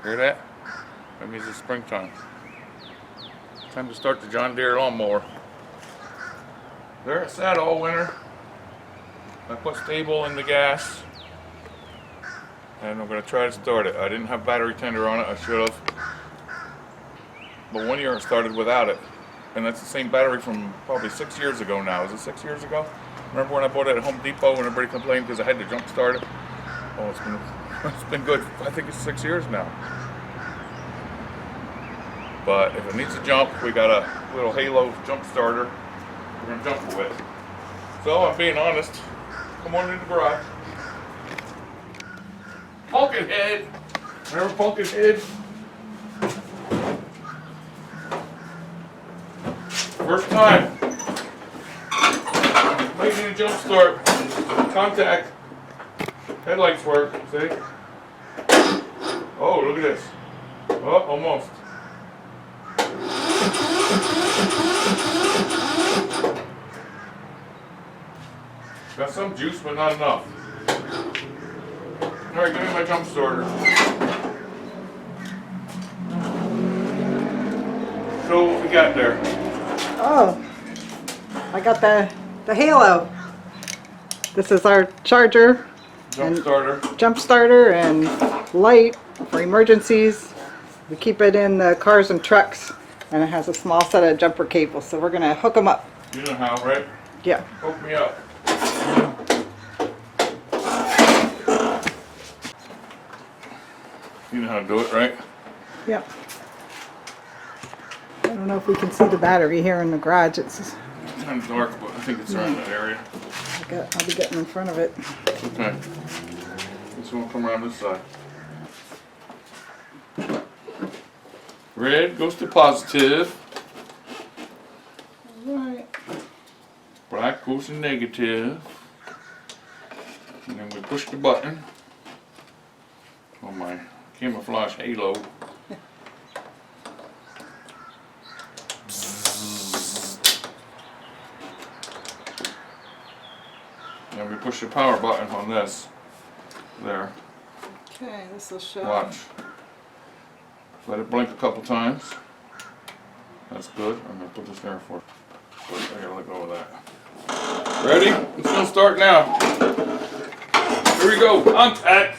Hear that? That means it's springtime. Time to start the John Deere lawnmower. There it sat all winter. I put stable in the gas. And I'm going to try to start it. I didn't have battery tender on it. I should have. But 1 year I started without it. And that's the same battery from probably 6 years ago now. Is it 6 years ago? Remember when I bought it at Home Depot and everybody complained because I had to jump start it? Oh, it's been good. I think it's 6 years now. But if it needs to jump, we got a little Halo jump starter. We're gonna jump with it. So I'm being honest. Come on in the garage. Pumpkinhead. Remember Pumpkinhead? First time. Making a jump start. Contact. Headlights work. See? Oh, look at this. Oh, almost. Got some juice, but not enough. Alright, give me my jump starter. So what we got there? Oh, I got the Halo. This is our charger. Jump starter and light for emergencies. We keep it in the cars and trucks, and it has a small set of jumper cables, so we're going to hook them up. You know how, right? Yeah. Hook me up. You know how to do it, right? Yeah. I don't know if we can see the battery here in the garage. It's kind of dark, but I think it's around that area. I'll be getting in front of it. Okay. This one will come around this side. Red goes to positive. Alright. Black goes to negative. And then we push the button on my camouflage halo. And we push the power button on this. There. Okay, this will show. Watch. Let it blink a couple times. That's good. I'm going to put this there for. I gotta let go of that. Ready? It's going to start now. Here we go. Contact.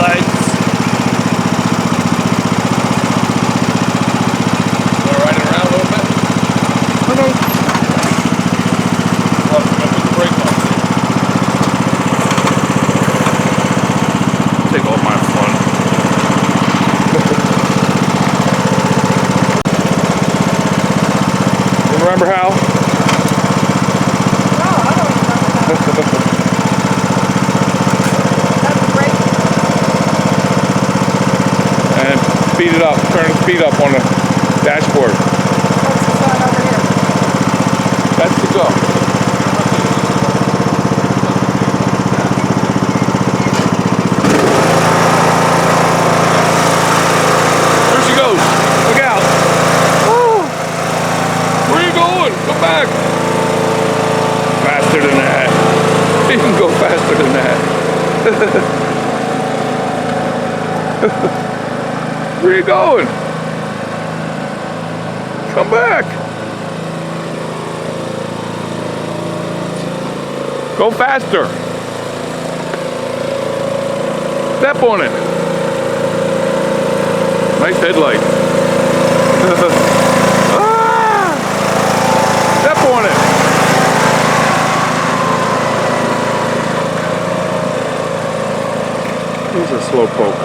legs. Wanna ride it around a little bit? Okay. Oh, I'm gonna put the brake on. Take all my fun. Remember how? No, I don't remember that. That's a brake. And speed it up, turn the speed up on the dashboard. What's this one over here? That's the go. There she goes. Look out. Woo! Where are you going? Come back. Faster than that. You can go faster than that. Where are you going? Come back. Go faster. Step on it. Nice headlight. Ah! Step on it. Here's a slow poke.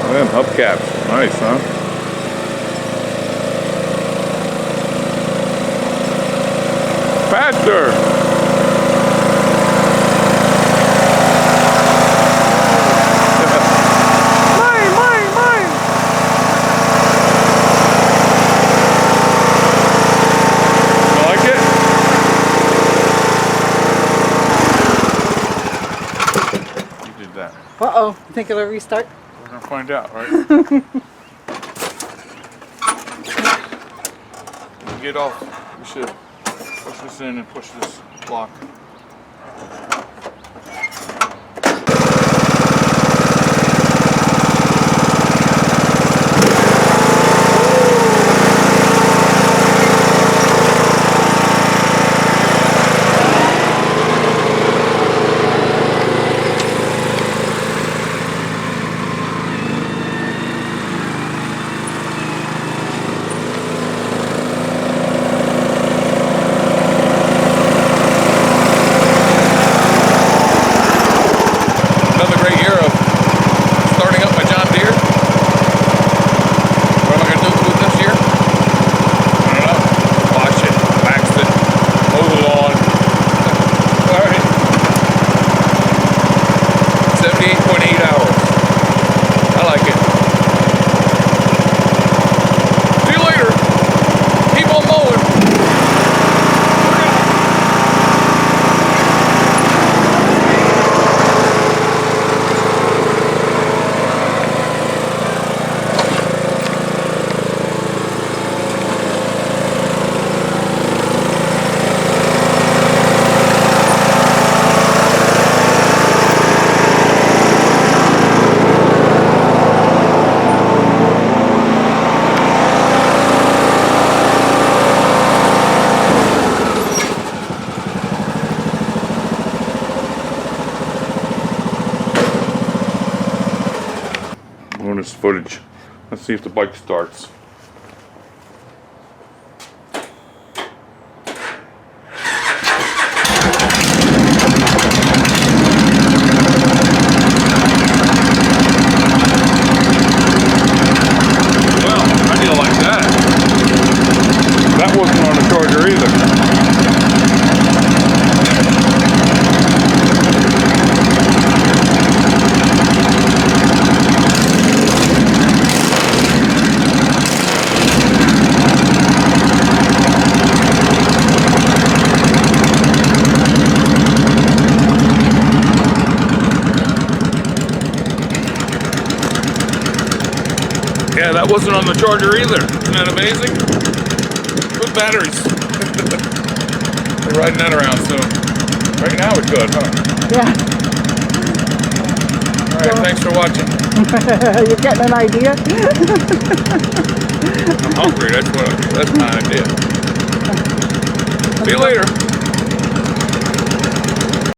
Them hubcaps. Nice, huh? Faster! Mine, mine, mine! You like it? You did that. Uh-oh, you think it'll restart? We're gonna find out, right? When we get off, we should push this in and push this block. Another great year of starting up my John Deere. What am I going to do with this year? I don't know. Wash it, wax it, mow the lawn. Alright. 78.8 hours. I like it. See you later. Keep on mowing. Bonus footage. Let's see if the bike starts. Well, how do you like that? That wasn't on the charger either. Yeah, that wasn't on the charger either. Isn't that amazing? Good batteries. We're riding that around soon. Right now it's good, huh? Yeah. Alright, thanks for watching. You're getting an idea? I'm hungry, that's my idea. See you later.